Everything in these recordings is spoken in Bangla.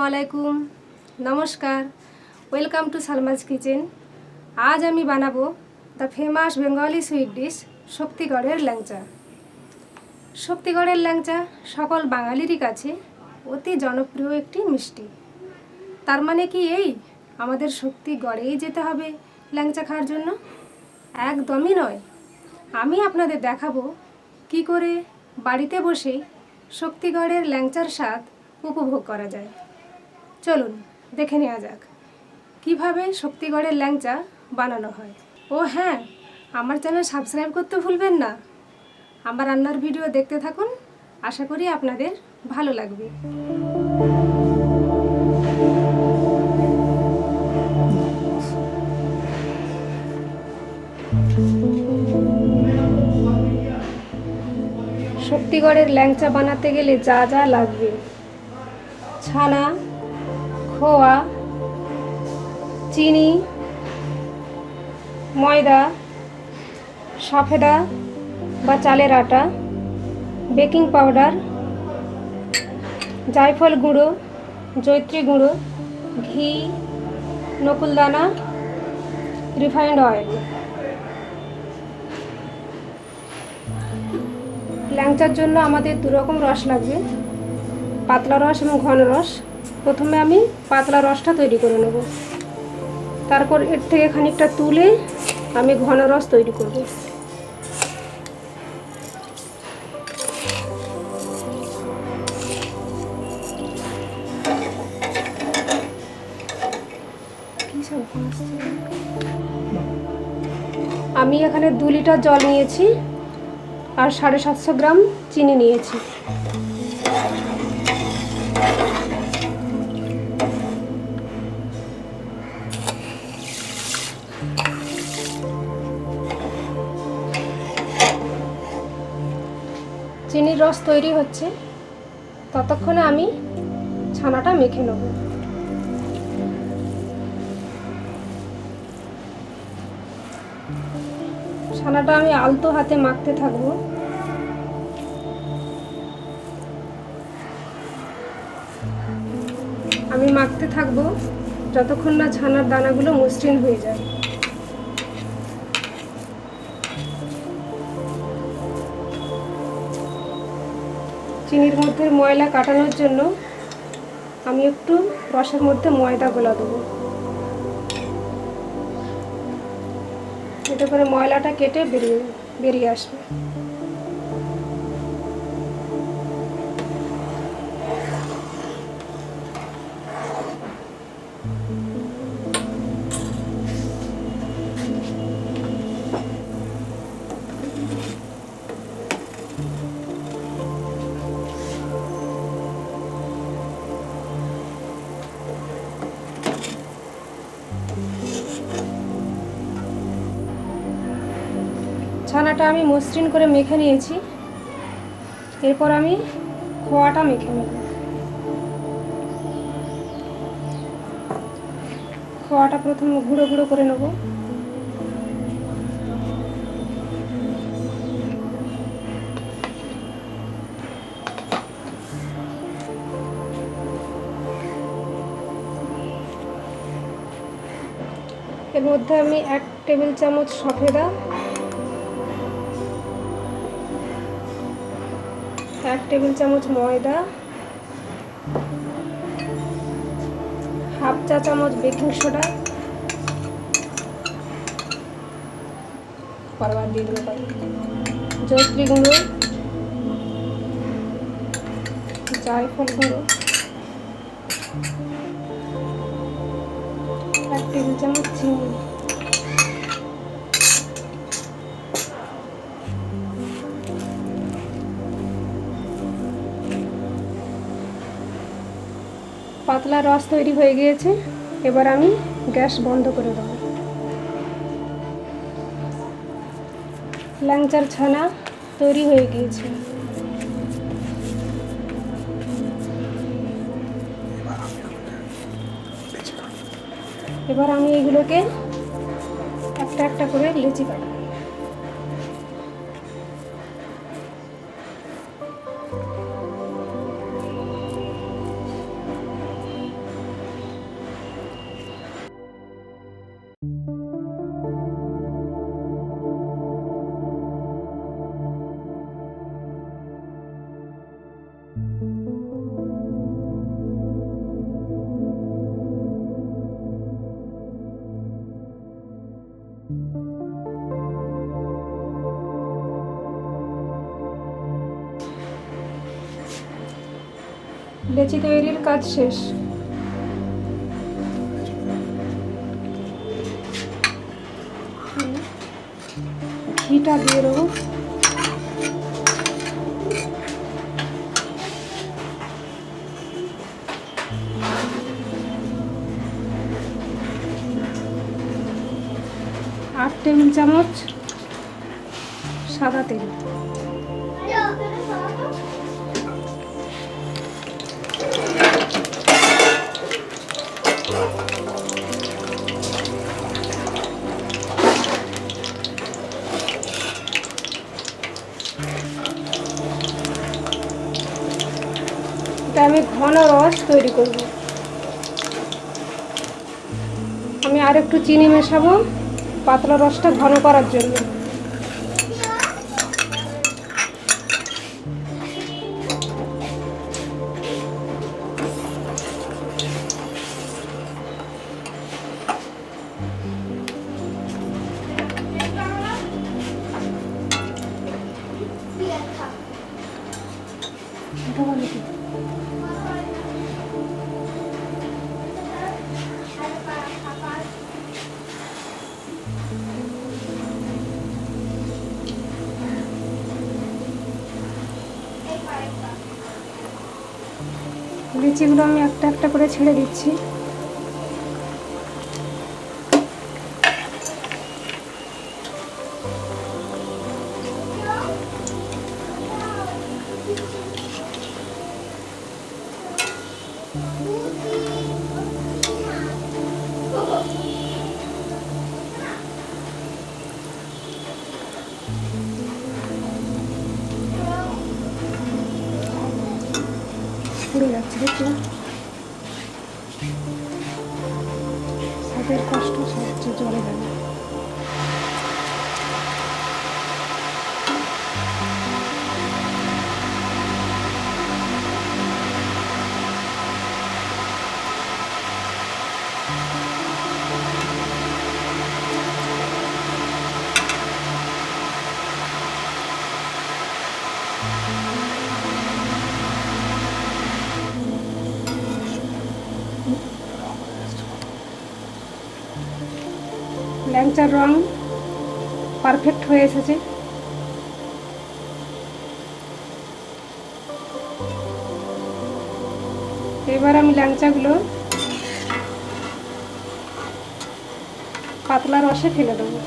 আলাইকুম, নমস্কার। Welcome to Salmaz kitchen. আজ আমি বানাবো the famous Bengali sweet dish শক্তিগড়ের ল্যাংচা। শক্তিগড়ের ল্যাংচা সকল বাঙালিরই কাছে অতি জনপ্রিয় একটি মিষ্টি। তার মানে কি এই আমাদের শক্তিগড়েই যেতে হবে ল্যাংচা খাওয়ার জন্য? একদমই নয়। আমি আপনাদের দেখাবো কি করে বাড়িতে বসেই শক্তিগড়ের ল্যাংচার স্বাদ উপভোগ করা যায়। চলুন দেখে নেওয়া যাক কিভাবে শক্তিগড়ের ল্যাংচা বানানো হয়। ও হ্যাঁ, আমার চ্যানেল সাবস্ক্রাইব করতে ভুলবেন না। আমার রান্নার ভিডিও দেখতে থাকুন, আশা করি আপনাদের ভালো লাগবে। শক্তিগড়ের ল্যাংচা বানাতে গেলে যা যা লাগবে: ছানা, খোয়া, চিনি, ময়দা, সফেদা বা চালের আটা, বেকিং পাউডার, জায়ফল গুঁড়ো, জয়িত্রী গুঁড়ো, ঘি, নকুলদানা, রিফাইন্ড অয়েল। ল্যাংচার জন্য আমাদের দুরকম রস লাগবে, পাতলা রস এবং ঘন রস। প্রথমে আমি পাতলা রসটা তৈরি করে নেব, তারপর এর থেকে খানিকটা তুলে আমি ঘন রস তৈরি করব। আমি এখানে 2 লিটার জল নিয়েছি আর 750 গ্রাম চিনি নিয়েছি। চিনির রস তৈরি হচ্ছে, ততক্ষণে আমি ছানাটা মেখে নেব। ছানাটা আমি আলতো হাতে মাখতে থাকবো। আমি মাখতে থাকবো যতক্ষণ না ছানার দানাগুলো মসৃণ হয়ে যায়। চিনির মধ্যে ময়লা কাটানোর জন্য আমি একটু রসের মধ্যে ময়দা গোলা দেবো, এতে করে ময়লাটা কেটে বেরিয়ে আসবে। ছানাটা আমি মসৃণ করে মেখে নিয়েছি, এরপর আমি খোয়াটা মেখে নেব। খোয়াটা প্রথমে গুঁড়ো গুঁড়ো করে নেব। এর মধ্যে আমি 1 টেবিল চামচ সফেদা, 1 টেবিল চামচ ময়দা, 1/2 চা চামচ বেকিং সোডা, পরবার দিয়ে দেবো জয়িত্রী গুঁড়ো, জায়ফল গুঁড়ো, 1 টেবিল চামচ চিনি। পাতলা রস তৈরি হয়ে গিয়েছে, এবার আমি গ্যাস বন্ধ করে দেব। ল্যাংচার ছানা তৈরি হয়ে গিয়েছে। এবার আমি এগুলোকে একটা একটা করে লেচি কাটব। লেচি তৈরির কাজ শেষ। ঘিটা দিয়ে দেবো। আট টেবিল চামচ সাদা তেল। এটা আমি ঘন রস তৈরি করব। আমি আর একটু চিনি মেশাবো পাতলা রসটা ঘন করার জন্য। লিচিগুলো আমি একটা একটা করে ছেড়ে দিচ্ছি। পুড়ে যাচ্ছে, দেখো হাতের কষ্ট সবচেয়ে জলে যাবে। ল্যাংচার রং পারফেক্ট হয়ে এসেছে। এবার আমি ল্যাংচাগুলো পাতলা রসে ফেলে দেবো।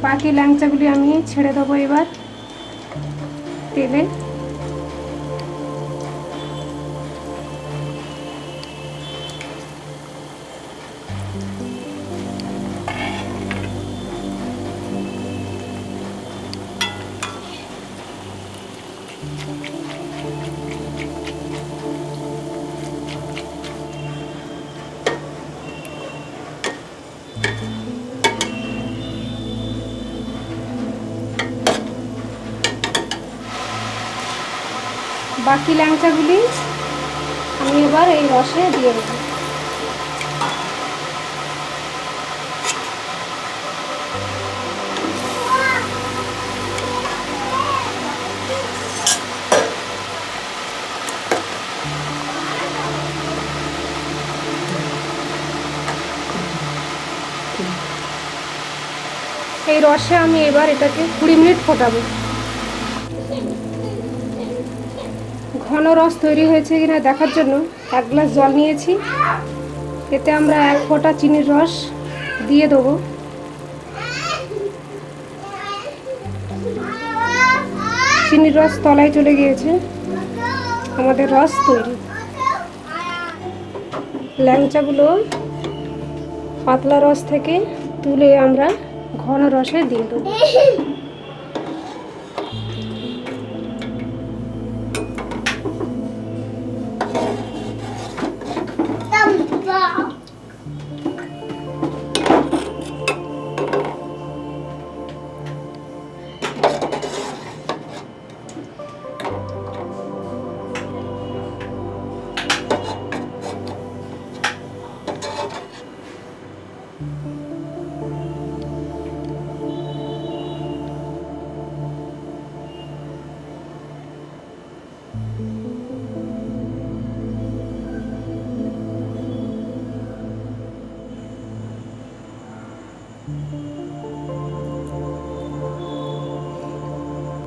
বাকি ল্যাংচাগুলি আমি ছেড়ে দেবো এবার তেলে। বাকি ল্যাংচাগুলি আমি এবার এই রসে দিয়ে দেবো। এই রসে আমি এবার এটাকে 20 মিনিট ফোটাবো। ঘন রস তৈরি হয়েছে কিনা দেখার জন্য 1 গ্লাস জল নিয়েছি। এতে আমরা 1 ফোঁটা চিনির রস দিয়ে দেবো। চিনির রস তলায় চলে গিয়েছে, আমাদের রস তৈরি। ল্যাংচাগুলো পাতলা রস থেকে তুলে আমরা ঘন রসে দিয়ে দেবো।